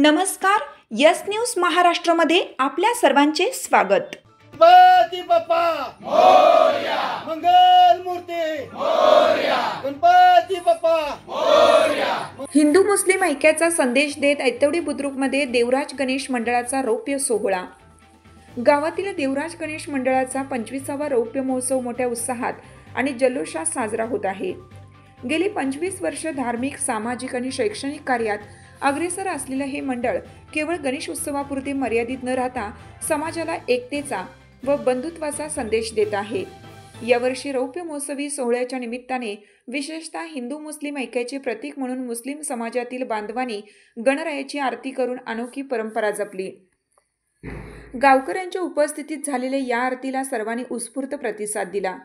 नमस्कार, yes news महाराष्ट्रामध्ये आपल्या सर्वांचे स्वागत। गणपती बाप्पा मोरया, मंगल मूर्ती मोरया, गणपती बाप्पा मोरया। हिंदू मुस्लिम ऐक्याचा संदेश देत ऐतवडी बुद्रुकमध्ये देवराज गणेश मंडळाचा रौप्य सोहळा। गावातील देवराज गणेश मंडळाचा 25वा रौप्य महोत्सव मोठ्या उत्साहात आणि जल्लोषात साजरा होत आहे। गेली 25 वर्ष धार्मिक, सामाजिक आणि शैक्षणिक कार्यात अग्रेसर असलेले हे मंडळ केवळ गणेश उत्सवापुरते मर्यादित न राहता समाजाला एकतेचा व बंधुत्वाचा संदेश देत आहे। यावर्षी रौप्य महोत्सवी सोहळ्याच्या निमित्ताने विशेषतः हिंदू मुस्लिम ऐक्याचे प्रतीक म्हणून मुस्लिम समाजातील बांधवांनी गणरायाची आरती करून अनोखी परंपरा जपली। गावकऱ्यांच्या उपस्थितीत झालेल्या या आरतीला सर्वांनी उत्स्फूर्त प्रतिसाद दिला।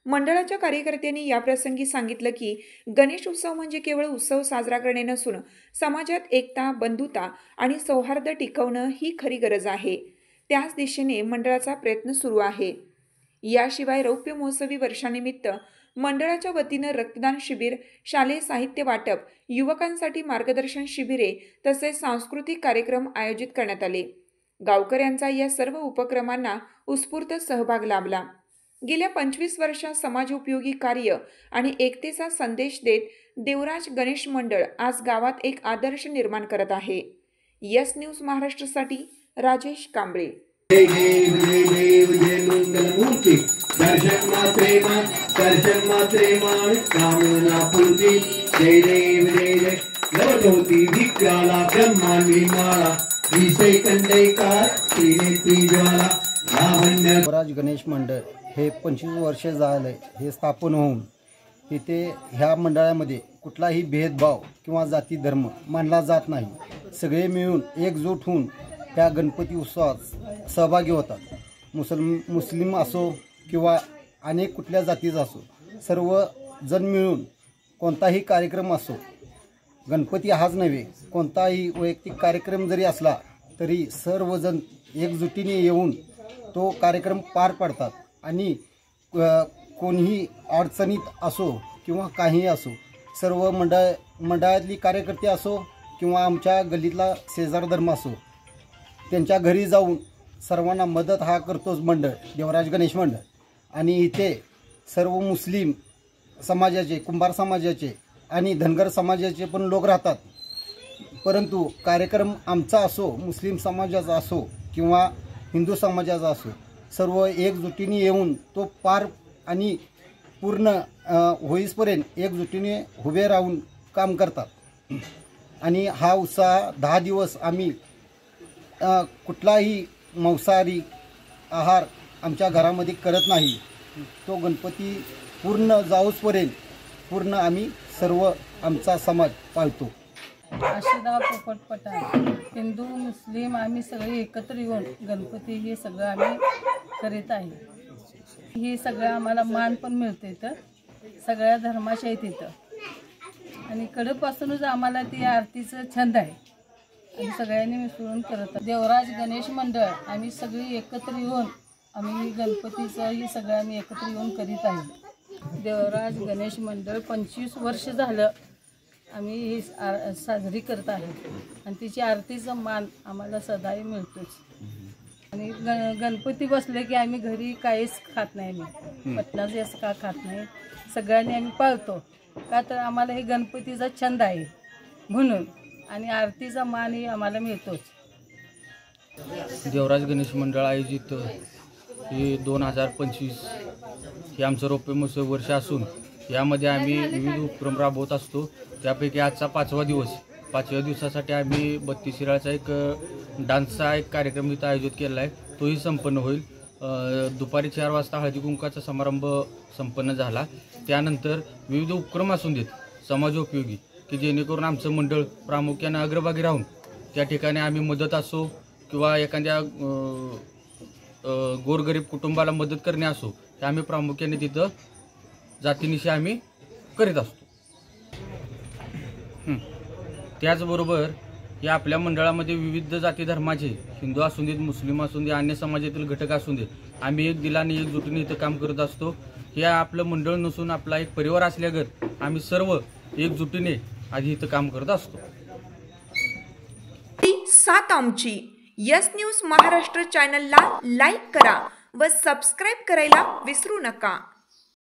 मंडळाच्या कार्यकर्त्यांनी याप्रसंगी सांगितलं की गणेश उत्सव म्हणजे केवळ उत्सव साजरा करणे नसून समाजात एकता, बंधुता आणि सौहार्द टिकवणं ही खरी गरज आहे। त्याच दिशेने मंडळाचा प्रयत्न सुरू आहे। याशिवाय रौप्य महोत्सवी वर्षानिमित्त मंडळाच्या वतीनं रक्तदान शिबिर, शालेय साहित्य वाटप, युवकांसाठी मार्गदर्शन शिबिरे तसेच सांस्कृतिक कार्यक्रम आयोजित करण्यात आले। गावकऱ्यांचा या सर्व उपक्रमांना उत्स्फूर्त सहभाग लाभला। गेल्या 25 वर्षात समाजोपयोगी कार्य आणि एकतेचा संदेश देत देवराज गणेश मंडळ आज गावात एक आदर्श निर्माण करत आहे। यस न्यूज महाराष्ट्रासाठी राजेश कांबळे। देवराज गणेश मंडळ हे 25 वर्ष झाले हे स्थापन होऊन इथे ह्या मंडळामध्ये कुठलाही भेदभाव किंवा जाती धर्म मानला जात नाही। सगळे मिळून एकजूट होऊन त्या गणपती उत्सवात सहभागी होतात। मुस्लिम असो किंवा अनेक कुठल्या जातीचा असो, सर्व जण मिळून कोणताही कार्यक्रम असो, गणपती हाच नव्हे कोणताही वैयक्तिक कार्यक्रम जरी असला तरी सर्वजण एकजुटीने येऊन तो कार्यक्रम पार पाडतात आणि कोणीही अडचणीत असो किंवा काहीही असो, सर्व मंडळातली कार्यकर्ते असो किंवा आमच्या गल्लीतला शेजार धर्म असो, त्यांच्या घरी जाऊन सर्वांना मदत हा करतोच मंडळ, देवराज गणेश मंडळ। आणि इथे सर्व मुस्लिम समाजाचे, कुंभार समाजाचे आणि धनगर समाजाचे पण लोक राहतात। परंतु कार्यक्रम आमचा असो, मुस्लिम समाजाचा असो किंवा हिंदू समाजाचा असो, सर्व एकजुटीने येऊन तो पार आणि पूर्ण होईसपर्यंत एकजुटीने उभे राहून काम करतात। आणि हा उत्साह 10 दिवस आम्ही कुठलाही मांसाहारी आहार आमच्या घरामध्ये करत नाही। तो गणपती पूर्ण जाऊसपर्यंत पूर्ण आम्ही सर्व आमचा समाज पाळतो। आशीर्वाद पोपट पठाण, हिंदू मुस्लिम आम्ही सगळे एकत्र येऊन गणपती हे सगळं आम्ही करीत आहे। हे सगळं आम्हाला मान पण मिळते, तर सगळ्या धर्माच्या आहेत इथं आणि कडपासूनच आम्हाला ती आरतीचं छंद आहे आणि सगळ्यांनी मिसळून करत। देवराज गणेश मंडळ आम्ही सगळी एकत्र येऊन आम्ही गणपतीचं हे सगळं आम्ही एकत्र येऊन करीत आहे। देवराज गणेश मंडळ 25 वर्ष झालं आम्ही ही साजरी करत आहे आणि तिची आरतीचा मान आम्हाला सदाही मिळतोच। आणि गणपती बसले की आम्ही घरी काहीच खात नाही, आम्ही मटणाचं असं का खात नाही, सगळ्यांनी आम्ही पाळतो का तर आम्हाला हे गणपतीचा छंद आहे म्हणून, आणि आरतीचा मानही आम्हाला मिळतोच। देवराज गणेश मंडळ आयोजित हे 2025 हे आमचं रौप्य महोत्सव वर्ष असून यामध्ये आम्ही विविध उपक्रम राबवत असतो। त्यापैकी आजचा 5वा दिवस, 5व्या दिवसासाठी आम्ही 32 शिराळाचा एक डान्सचा एक कार्यक्रम इथं आयोजित केला आहे। तोही संपन्न होईल। दुपारी 4 वाजता हळदी कुंकवाचा समारंभ संपन्न झाला। त्यानंतर विविध उपक्रम असून देत समाजोपयोगी की जेणेकरून आमचं मंडळ प्रामुख्याने अग्रभागी राहून त्या ठिकाणी आम्ही मदत असो किंवा एखाद्या गोरगरीब कुटुंबाला मदत करणे असो, हे आम्ही प्रामुख्याने तिथं जातीनिशी आम्ही करीत असतो। त्याचबरोबर या आपल्या मंडळामध्ये विविध जाती धर्माचे, हिंदू असून देत, मुस्लिम असून दे, अन्य समाजातील घटक असून देत, आम्ही एक दिलाने एकजुटीने इथं काम करत असतो। हे आपलं मंडळ नसून आपला एक परिवार असल्यागत आम्ही सर्व एकजुटीने आधी इथं काम करत असतो। साथ आमची. यस न्यूज महाराष्ट्र चॅनलला लाईक करा व सबस्क्राईब करायला विसरू नका.